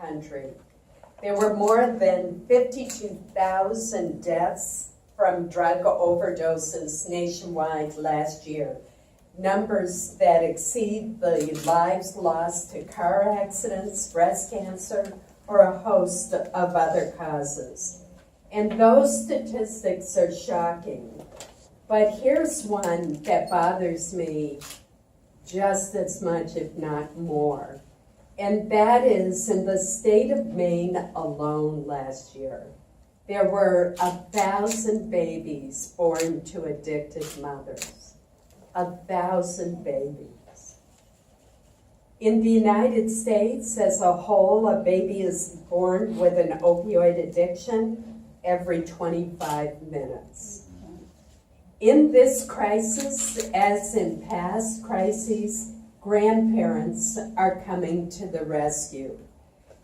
country. There were more than 52,000 deaths from drug overdoses nationwide last year, numbers that exceed the lives lost to car accidents, breast cancer, or a host of other causes. And those statistics are shocking. But here's one that bothers me just as much, if not more. And that is, in the state of Maine alone last year, there were 1,000 babies born to addicted mothers. 1,000 babies. In the United States as a whole, a baby is born with an opioid addiction every 25 minutes. In this crisis, as in past crises, grandparents are coming to the rescue.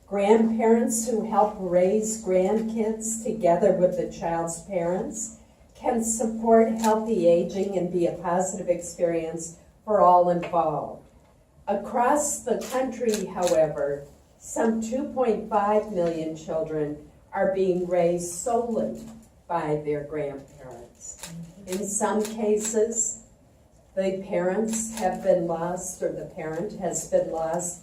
Grandparents who help raise grandkids together with the child's parents can support healthy aging and be a positive experience for all involved. Across the country, however, some 2.5 million children are being raised solely by their grandparents. In some cases, the parents have been lost, or the parent has been lost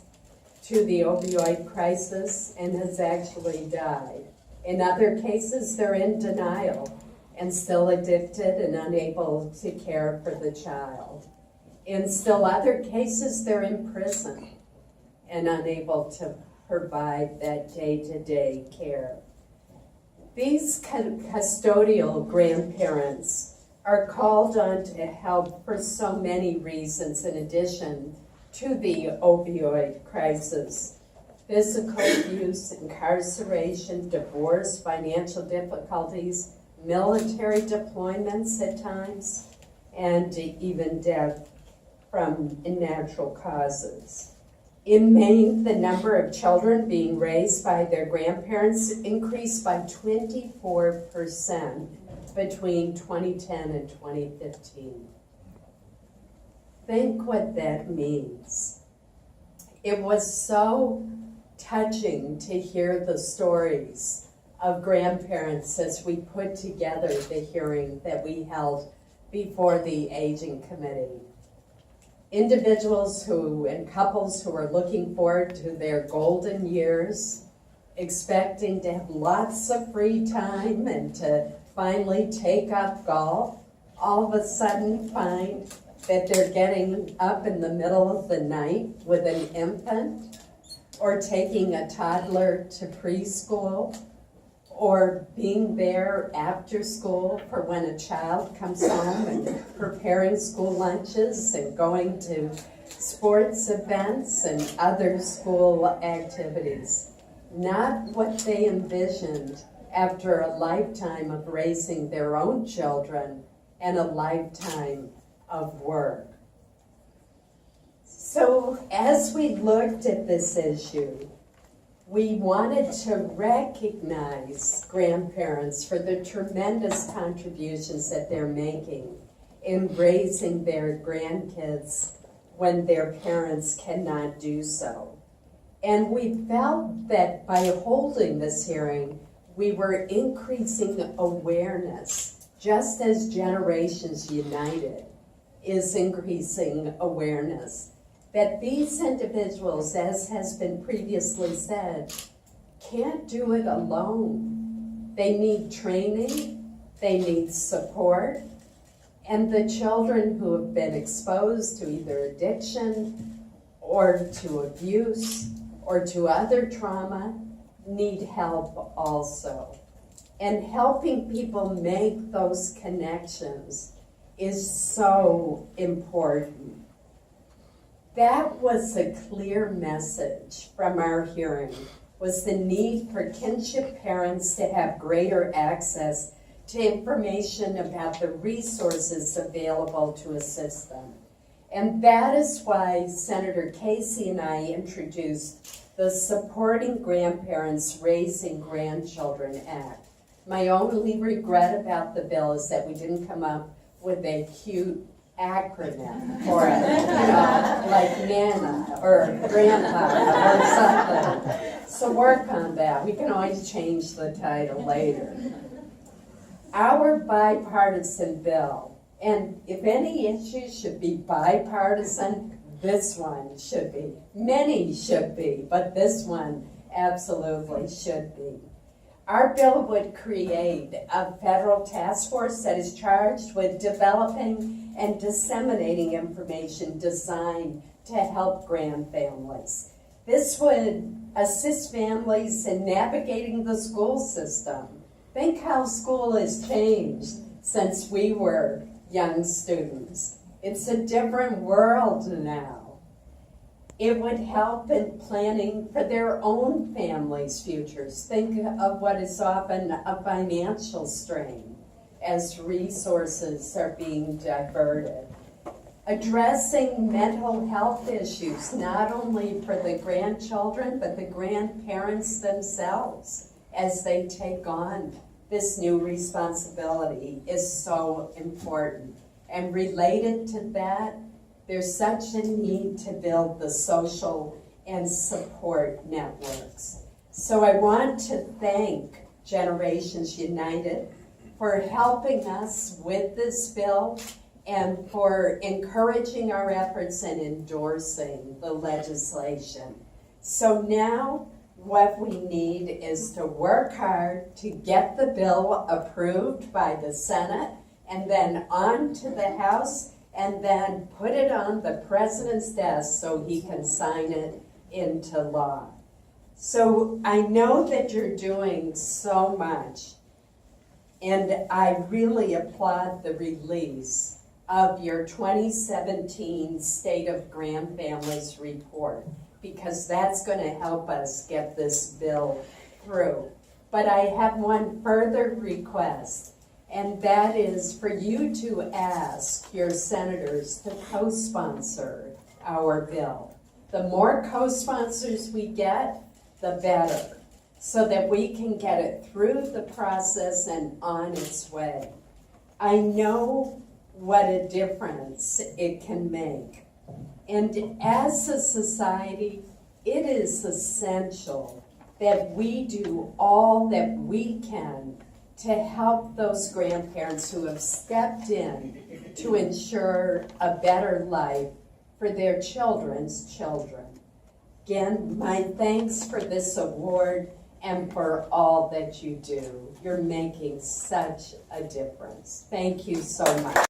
to the opioid crisis and has actually died. In other cases, they're in denial and still addicted and unable to care for the child. In still other cases, they're in prison and unable to provide that day-to-day care. These custodial grandparents are called on to help for so many reasons in addition to the opioid crisis: physical abuse, incarceration, divorce, financial difficulties, military deployments at times, and even death from natural causes. In Maine, the number of children being raised by their grandparents increased by 24% between 2010 and 2015. Think what that means. It was so touching to hear the stories of grandparents as we put together the hearing that we held before the Aging Committee. Individuals and couples who are looking forward to their golden years, expecting to have lots of free time and to finally take up golf, all of a sudden find that they're getting up in the middle of the night with an infant, or taking a toddler to preschool, or being there after school for when a child comes home and preparing school lunches and going to sports events and other school activities. Not what they envisioned after a lifetime of raising their own children and a lifetime of work. So as we looked at this issue, we wanted to recognize grandparents for the tremendous contributions that they're making in raising their grandkids when their parents cannot do so. And we felt that by holding this hearing, we were increasing awareness, just as Generations United is increasing awareness, that these individuals, as has been previously said, can't do it alone. They need training, they need support, and the children who have been exposed to either addiction or to abuse or to other trauma need help also. And helping people make those connections is so important. That was a clear message from our hearing, was the need for kinship parents to have greater access to information about the resources available to assist them. And that is why Senator Casey and I introduced the Supporting Grandparents Raising Grandchildren Act. My only regret about the bill is that we didn't come up with a cute acronym for it, like Nana or Grandpa or something. So work on that. We can always change the title later. Our bipartisan bill, and if any issue should be bipartisan, this one should be. Many should be, but this one absolutely should be. Our bill would create a federal task force that is charged with developing and disseminating information designed to help grand families. This would assist families in navigating the school system. Think how school has changed since we were young students. It's a different world now. It would help in planning for their own families' futures. Think of what is often a financial strain as resources are being diverted. Addressing mental health issues, not only for the grandchildren, but the grandparents themselves as they take on this new responsibility is so important. And related to that, there's such a need to build the social and support networks. So I want to thank Generations United for helping us with this bill and for encouraging our efforts and endorsing the legislation. So now what we need is to work hard to get the bill approved by the Senate and then on to the House and then put it on the president's desk so he can sign it into law. So I know that you're doing so much, and I really applaud the release of your 2017 State of Grandfamilies Report, because that's going to help us get this bill through. But I have one further request, and that is for you to ask your senators to co-sponsor our bill. The more co-sponsors we get, the better, so that we can get it through the process and on its way. I know what a difference it can make. And as a society, it is essential that we do all that we can to help those grandparents who have stepped in to ensure a better life for their children's children. Again, my thanks for this award and for all that you do. You're making such a difference. Thank you so much.